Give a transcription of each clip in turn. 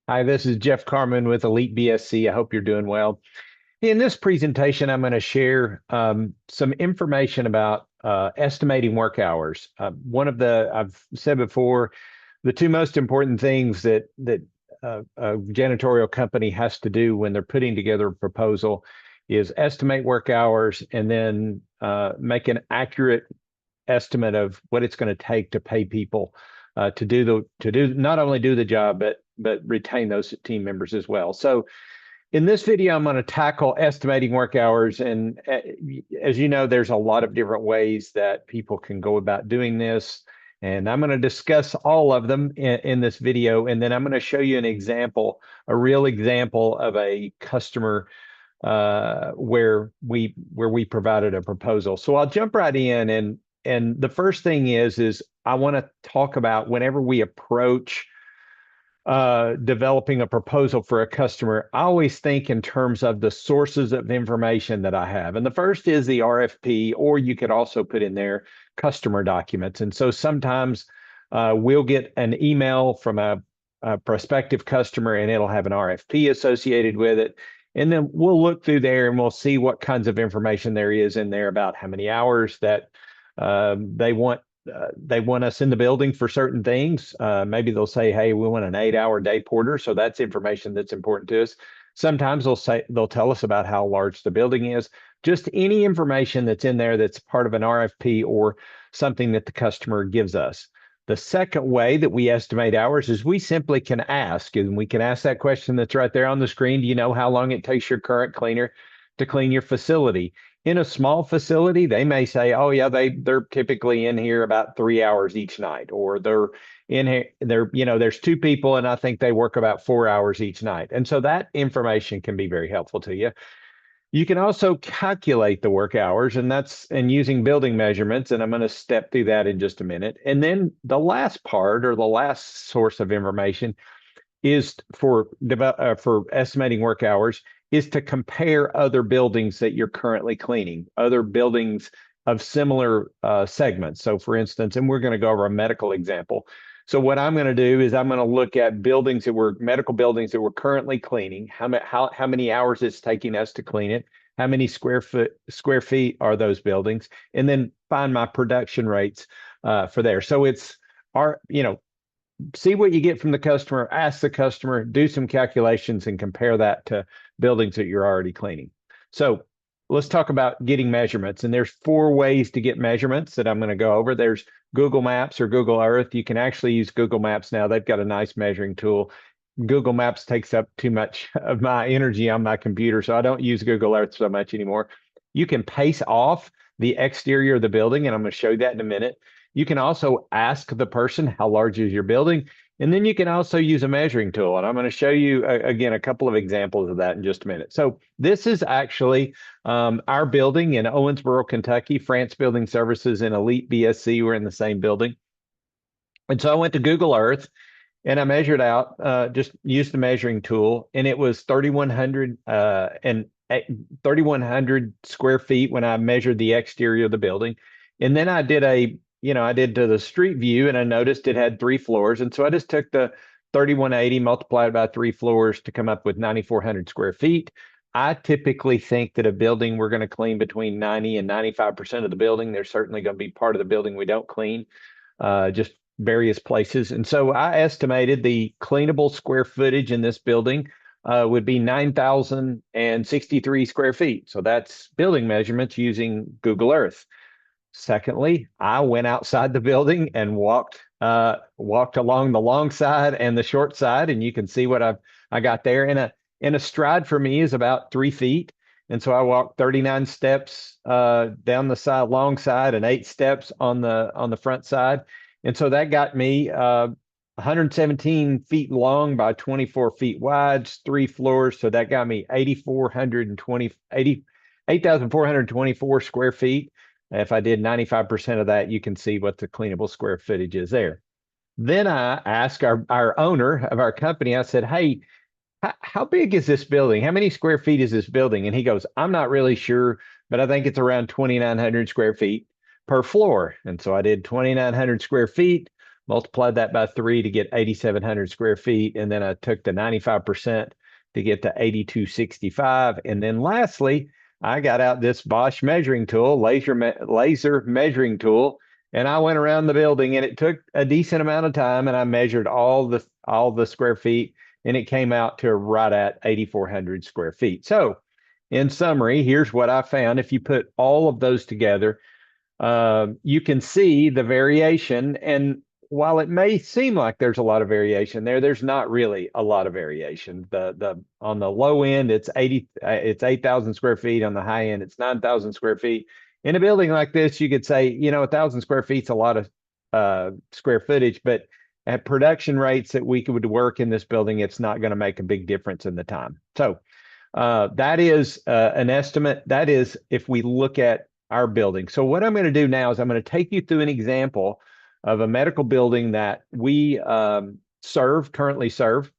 Hi, this is Jeff Carmen with Elite BSC. I hope you're doing well. In this presentation, I'm going to share some information about estimating work hours. I've said before, the two most important things that a janitorial company has to do when they're putting together a proposal is estimate work hours and then make an accurate estimate of what it's going to take to pay people to do not only do the job but retain those team members as well. So in this video, I'm going to tackle estimating work hours. And as you know, there's a lot of different ways that people can go about doing this. And I'm going to discuss all of them in this video. And then I'm going to show you an example, a real example of a customer where we provided a proposal. So I'll jump right in. And the first thing is I want to talk about whenever we approach developing a proposal for a customer, I always think in terms of the sources of information that I have. And the first is the RFP, or you could also put in there customer documents. And so sometimes we'll get an email from a prospective customer and it'll have an RFP associated with it. And then we'll look through there and we'll see what kinds of information there is in there about how many hours that they want us in the building for certain things. Maybe they'll say, hey, we want an 8-hour day porter. So that's information that's important to us. Sometimes they'll tell us about how large the building is. Just any information that's in there that's part of an RFP or something that the customer gives us. The second way that we estimate hours is we simply can ask, and we can ask that question that's right there on the screen. Do you know how long it takes your current cleaner to clean your facility? In a small facility, they may say, oh yeah, they're typically in here about 3 hours each night, or they're in here, there's two people and I think they work about 4 hours each night. And so that information can be very helpful to you. You can also calculate the work hours, and using building measurements, and I'm going to step through that in just a minute. And then the last part, or the last source of information, is for estimating work hours, is to compare other buildings that you're currently cleaning, other buildings of similar segments. So for instance, and we're going to go over a medical example. So what I'm going to do is I'm going to look at medical buildings that we're currently cleaning, how many hours it's taking us to clean it, how many square feet are those buildings, and then find my production rates for there. So it's our, see what you get from the customer, ask the customer, do some calculations, and compare that to buildings that you're already cleaning. So let's talk about getting measurements. And there's 4 ways to get measurements that I'm going to go over. There's Google Maps or Google Earth. You can actually use Google Maps now. They've got a nice measuring tool. Google Maps takes up too much of my energy on my computer, so I don't use Google Earth so much anymore. You can pace off the exterior of the building, and I'm going to show you that in a minute. You can also ask the person, how large is your building? And then you can also use a measuring tool. And I'm going to show you, again, a couple of examples of that in just a minute. So this is actually our building in Owensboro, Kentucky, France Building Services and Elite BSC. We're in the same building. And so I went to Google Earth and I measured out, just used the measuring tool, and it was 3,100 square feet when I measured the exterior of the building. And then I did I did to the street view, and I noticed it had 3 floors. And so I just took the 3,180, multiplied by 3 floors to come up with 9,400 square feet. I typically think that a building we're going to clean between 90 and 95% of the building. There's certainly going to be part of the building we don't clean, just various places. And so I estimated the cleanable square footage in this building would be 9,063 square feet. So that's building measurements using Google Earth. Secondly, I went outside the building and walked along the long side and the short side, and you can see what I got there. In a stride for me is about 3 feet, and so I walked 39 steps down the side, long side, and 8 steps on the front side, and so that got me 117 feet long by 24 feet wide, 3 floors. So that got me 8,424 square feet. If I did 95% of that, you can see what the cleanable square footage is there. Then I asked our owner of our company, I said, hey, how big is this building? How many square feet is this building? And he goes, I'm not really sure, but I think it's around 2,900 square feet per floor. And so I did 2,900 square feet multiplied that by 3 to get 8,700 square feet. And then I took the 95% to get to 8,265. And then lastly, I got out this Bosch measuring tool, laser measuring tool, and I went around the building, and it took a decent amount of time, and I measured all the square feet, and it came out to right at 8,400 square feet. So in summary, here's what I found. If you put all of those together, you can see the variation. And while it may seem like there's a lot of variation there, there's not really a lot of variation. The on the low end, it's 8,000 square feet. On the high end, it's 9,000 square feet. In a building like this, you could say, 1,000 square feet is a lot of square footage, but at production rates that we could work in this building, it's not going to make a big difference in the time. So that is an estimate. That is if we look at our building. So what I'm going to do now is I'm going to take you through an example of a medical building that we currently serve.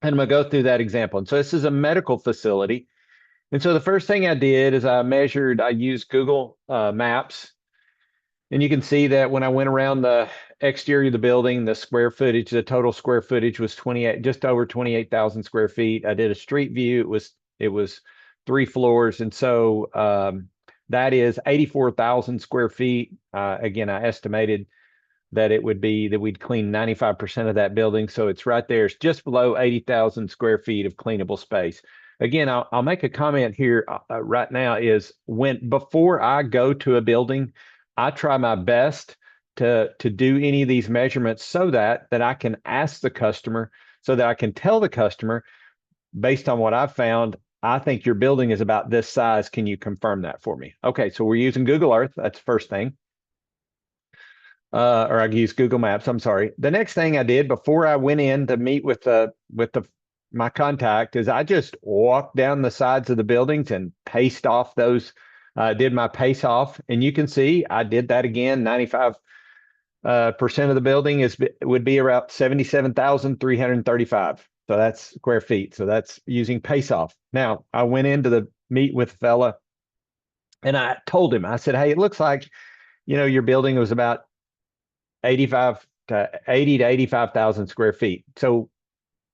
And I'm going to go through that example. And so this is a medical facility. And so the first thing I did is I used Google Maps. And you can see that when I went around the exterior of the building, the total square footage was just over 28,000 square feet. I did a street view. It was 3 floors. And so that is 84,000 square feet. Again, I estimated that we'd clean 95% of that building. So it's right there. It's just below 80,000 square feet of cleanable space. Again, I'll make a comment here right now is before I go to a building, I try my best to do any of these measurements so that I can ask the customer, so that I can tell the customer, based on what I've found, I think your building is about this size. Can you confirm that for me? Okay, so we're using Google Earth. That's the first thing. Or I use Google Maps. I'm sorry. The next thing I did before I went in to meet with my contact is I just walked down the sides of the buildings and paced off those. Did my pace off, and you can see I did that again. 95% of the building would be about 77,335. So that's square feet. So that's using pace off. Now I went into the meet with a fella, and I told him, I said, hey, it looks like, your building was about 80 to 85,000 square feet. So,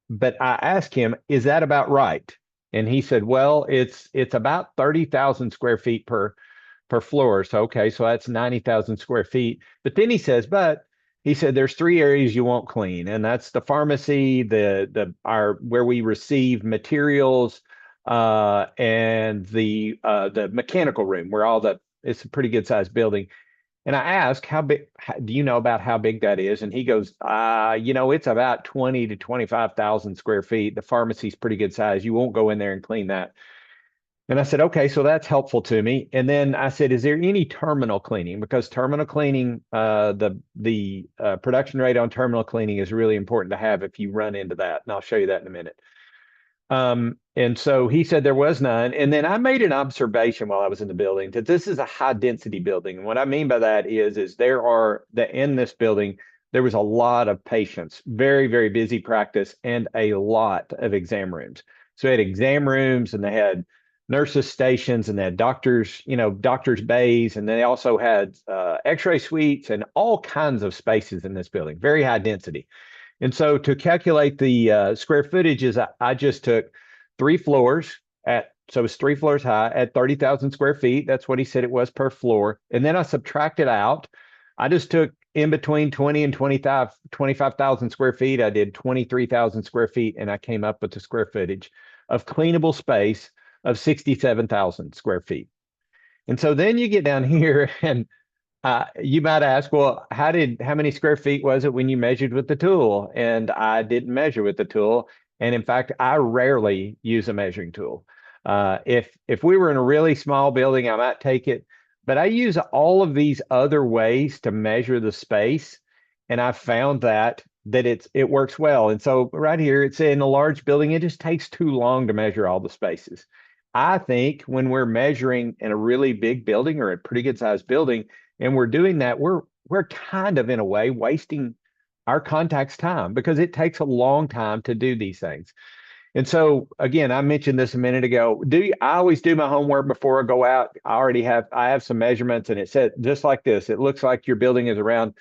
but I asked him, is that about right? And he said, well, it's about 30,000 square feet per floor. So, okay, so that's 90,000 square feet. But then he said, there's 3 areas you won't clean, and that's the pharmacy, where we receive materials, and the mechanical room where it's a pretty good sized building. And I asked, do you know about how big that is? And he goes, it's about 20 to 25,000 square feet. The pharmacy's pretty good size. You won't go in there and clean that. And I said, okay, so that's helpful to me. And then I said, is there any terminal cleaning? Because terminal cleaning, the production rate on terminal cleaning is really important to have if you run into that. And I'll show you that in a minute. And so he said there was none. And then I made an observation while I was in the building that this is a high density building. And what I mean by that is in this building, there was a lot of patients, very, very busy practice, and a lot of exam rooms. So they had exam rooms, and they had nurses' stations, and they had doctors' bays, and they also had x-ray suites and all kinds of spaces in this building, very high density. And so to calculate the square footage, I just took 3 floors so it's 3 floors high at 30,000 square feet. That's what he said it was per floor. And then I subtracted out. I just took in between 20 and 25,000 square feet. I did 23,000 square feet, and I came up with the square footage of cleanable space of 67,000 square feet. And so then you get down here, and you might ask, well, how many square feet was it when you measured with the tool? And I didn't measure with the tool. And in fact, I rarely use a measuring tool. If we were in a really small building, I might take it, but I use all of these other ways to measure the space. And I found that it works well. And so right here, it's in a large building, it just takes too long to measure all the spaces. I think when we're measuring in a really big building or a pretty good sized building, and we're doing that, we're kind of in a way wasting our contact's time, because it takes a long time to do these things. And so again, I mentioned this a minute ago. I always do my homework before I go out. I have some measurements, and it said just like this. It looks like your building is around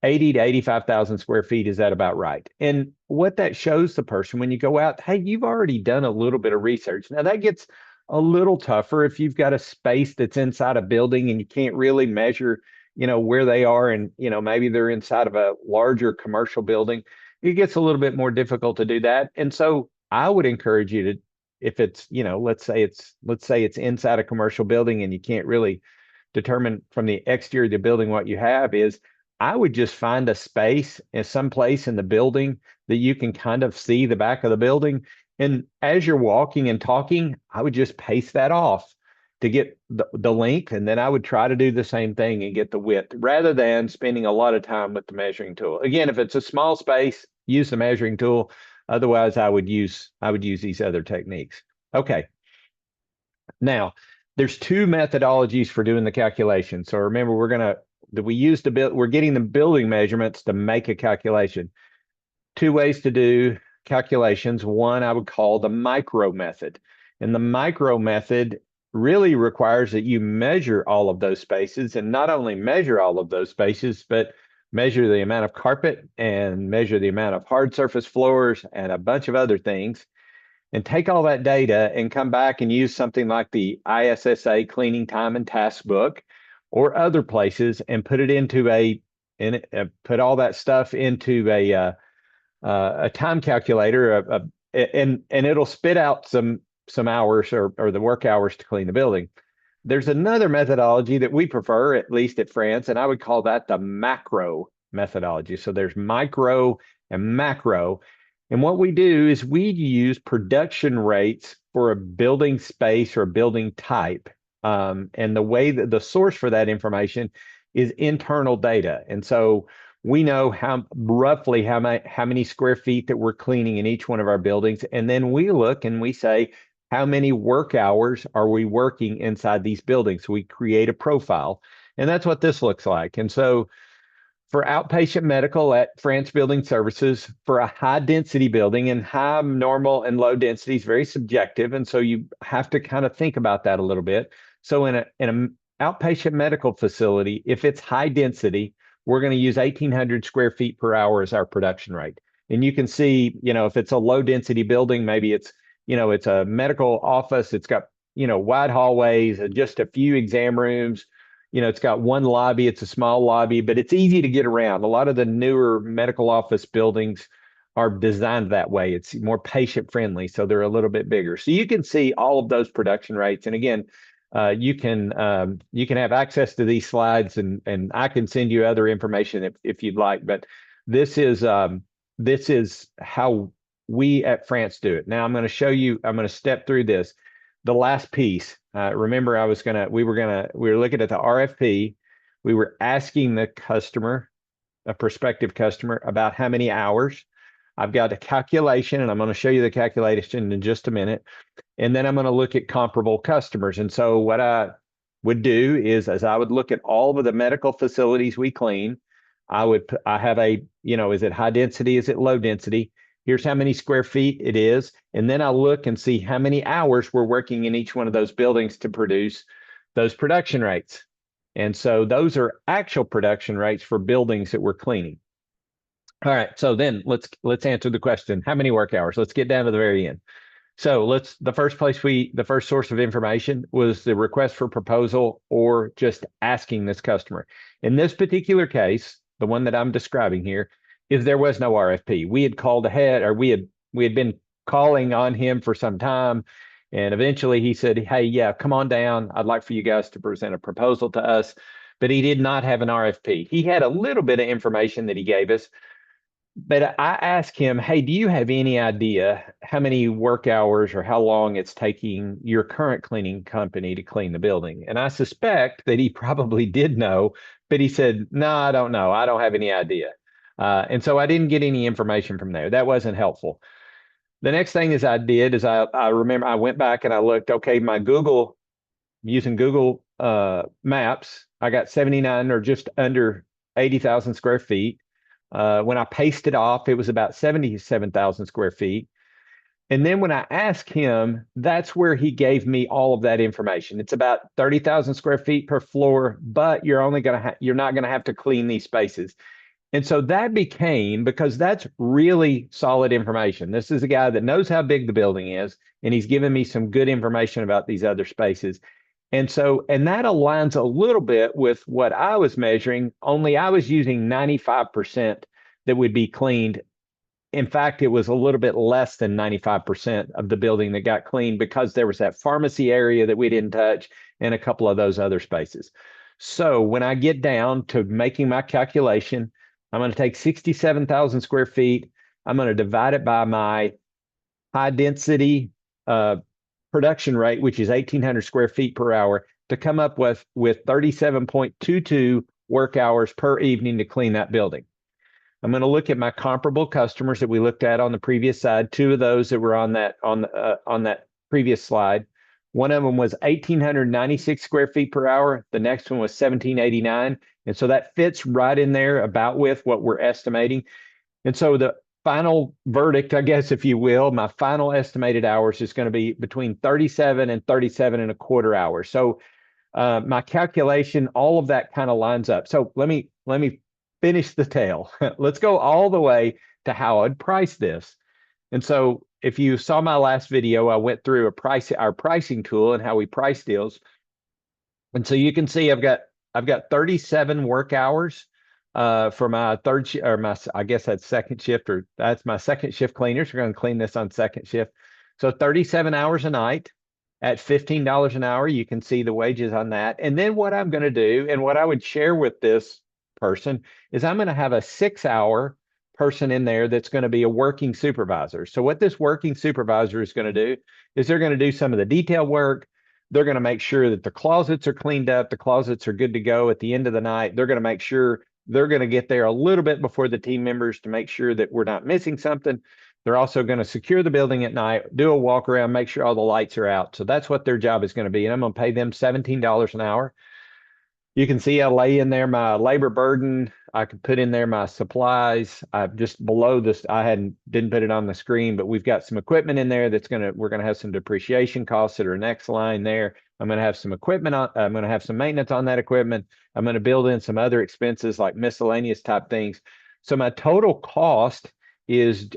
80 to 85,000 square feet. Is that about right? And what that shows the person when you go out, hey, you've already done a little bit of research. Now that gets a little tougher if you've got a space that's inside a building and you can't really measure, where they are. And, maybe they're inside of a larger commercial building. It gets a little bit more difficult to do that. And so I would encourage you to, if it's, let's say it's inside a commercial building and you can't really determine from the exterior of the building what you have, is I would just find a space in some place in the building that you can kind of see the back of the building. And as you're walking and talking, I would just pace that off to get the length. And then I would try to do the same thing and get the width rather than spending a lot of time with the measuring tool. Again, if it's a small space, use the measuring tool. Otherwise, I would use these other techniques. Okay. Now, there's two methodologies for doing the calculation. So remember, we're getting the building measurements to make a calculation. Two ways to do calculations. One I would call the micro method. And the micro method really requires that you measure all of those spaces, and not only measure all of those spaces, but measure the amount of carpet and measure the amount of hard surface floors and a bunch of other things, and take all that data and come back and use something like the ISSA cleaning time and task book or other places and put it into put all that stuff into a time calculator, and it'll spit out some hours or the work hours to clean the building. There's another methodology that we prefer, at least at France, and I would call that the macro methodology. So there's micro and macro. And what we do is we use production rates for a building space or a building type. And the way that the source for that information is internal data. And so we know roughly how many square feet that we're cleaning in each one of our buildings. And then we look and we say, how many work hours are we working inside these buildings? So we create a profile. And that's what this looks like. And so for outpatient medical at France Building Services, for a high density building, and high, normal, and low density is very subjective. And so you have to kind of think about that a little bit. So in an outpatient medical facility, if it's high density, we're going to use 1,800 square feet per hour as our production rate. And you can see, if it's a low density building, maybe it's a medical office, it's got, wide hallways and just a few exam rooms. It's got one lobby, it's a small lobby, but it's easy to get around. A lot of the newer medical office buildings are designed that way. It's more patient friendly, so they're a little bit bigger. So you can see all of those production rates. And again, you can have access to these slides, and I can send you other information if you'd like. But this is how we at France do it. Now I'm going to step through this. The last piece. Remember, we were looking at the RFP. We were asking the customer, a prospective customer, about how many hours. I've got a calculation, and I'm going to show you the calculation in just a minute. And then I'm going to look at comparable customers. And so what I would do is, as I would look at all of the medical facilities we clean, I have is it high density? Is it low density? Here's how many square feet it is. And then I'll look and see how many hours we're working in each one of those buildings to produce those production rates. And so those are actual production rates for buildings that we're cleaning. All right, so then let's answer the question, how many work hours? Let's get down to the very end. So the first source of information was the request for proposal, or just asking this customer. In this particular case, the one that I'm describing here, is there was no RFP. We had called ahead, or we had been calling on him for some time. And eventually he said, hey, yeah, come on down. I'd like for you guys to present a proposal to us. But he did not have an RFP. He had a little bit of information that he gave us. But I asked him, hey, do you have any idea how many work hours or how long it's taking your current cleaning company to clean the building? And I suspect that he probably did know, but he said, no, I don't know. I don't have any idea. And so I didn't get any information from there. That wasn't helpful. The next thing I did is I remember I went back and I looked, okay, using Google Maps, I got 79 or just under 80,000 square feet. When I pasted off, it was about 77,000 square feet. And then when I asked him, that's where he gave me all of that information. It's about 30,000 square feet per floor, but you're not going to have to clean these spaces. And so that became, because that's really solid information. This is a guy that knows how big the building is, and he's given me some good information about these other spaces. And so, and that aligns a little bit with what I was measuring, only I was using 95% that would be cleaned. In fact, it was a little bit less than 95% of the building that got cleaned because there was that pharmacy area that we didn't touch and a couple of those other spaces. So when I get down to making my calculation, I'm going to take 67,000 square feet. I'm going to divide it by my high density production rate, which is 1,800 square feet per hour, to come up with 37.22 work hours per evening to clean that building. I'm going to look at my comparable customers that we looked at on the previous side. Two of those that were on that previous slide. One of them was 1,896 square feet per hour. The next one was 1,789. And so that fits right in there about with what we're estimating. And so the final verdict, I guess, if you will, my final estimated hours is going to be between 37 and 37 and a quarter hours. So my calculation, all of that kind of lines up. So let me finish the tale. Let's go all the way to how I'd price this. And so if you saw my last video, I went through our pricing tool and how we price deals. And so you can see I've got 37 work hours for my I guess that's second shift, or that's my second shift cleaners. We're going to clean this on second shift. So 37 hours a night at $15 an hour. You can see the wages on that. And then what I'm going to do, and what I would share with this person, is I'm going to have a 6-hour person in there that's going to be a working supervisor. So what this working supervisor is going to do is they're going to do some of the detail work. They're going to make sure that the closets are cleaned up. The closets are good to go at the end of the night. They're going to make sure they're going to get there a little bit before the team members to make sure that we're not missing something. They're also going to secure the building at night, do a walk around, make sure all the lights are out. So that's what their job is going to be. And I'm going to pay them $17 an hour. You can see I lay in there my labor burden. I could put in there my supplies. I've just below this, didn't put it on the screen, but we've got some equipment in there we're gonna have some depreciation costs that are next line there. I'm gonna have some equipment on, I'm gonna have some maintenance on that equipment. I'm gonna build in some other expenses like miscellaneous type things. So my total cost is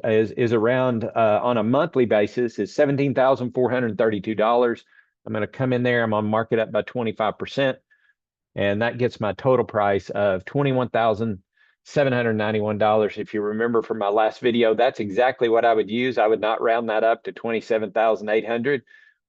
around on a monthly basis is $17,432. I'm gonna come in there, I'm gonna mark it up by 25%. And that gets my total price of $21,791. If you remember from my last video, that's exactly what I would use. I would not round that up to 27,800,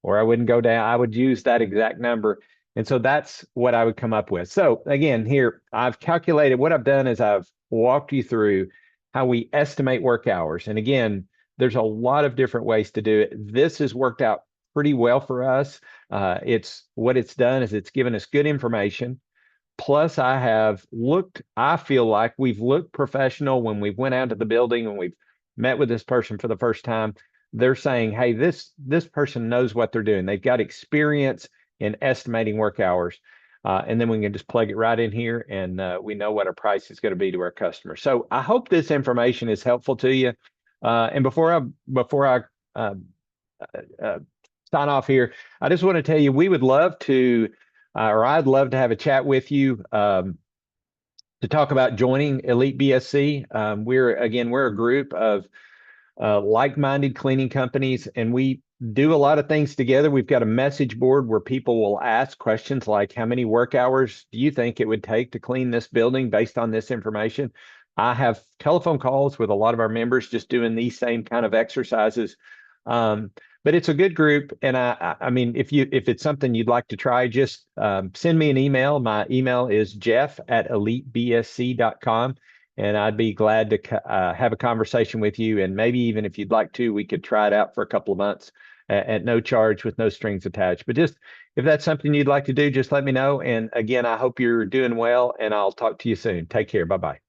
or I wouldn't go down. I would use that exact number. And so that's what I would come up with. So again, here I've calculated. What I've done is I've walked you through how we estimate work hours. And again, there's a lot of different ways to do it. This has worked out pretty well for us. What it's done is it's given us good information. Plus, I feel like we've looked professional when we went out to the building and we've met with this person for the first time. They're saying, hey, this person knows what they're doing. They've got experience in estimating work hours. And then we can just plug it right in here, and we know what our price is going to be to our customers. So I hope this information is helpful to you. And before I sign off here, I just want to tell you, we would love to, or I'd love to have a chat with you to talk about joining Elite BSC. We're a group of like-minded cleaning companies, and we do a lot of things together. We've got a message board where people will ask questions like, how many work hours do you think it would take to clean this building based on this information? I have telephone calls with a lot of our members just doing these same kind of exercises. But it's a good group. And I mean, if it's something you'd like to try, just send me an email. My email is jeff@elitebsc.com. And I'd be glad to have a conversation with you. And maybe even if you'd like to, we could try it out for a couple of months at no charge with no strings attached. But just if that's something you'd like to do, just let me know. And again, I hope you're doing well, and I'll talk to you soon. Take care. Bye-bye.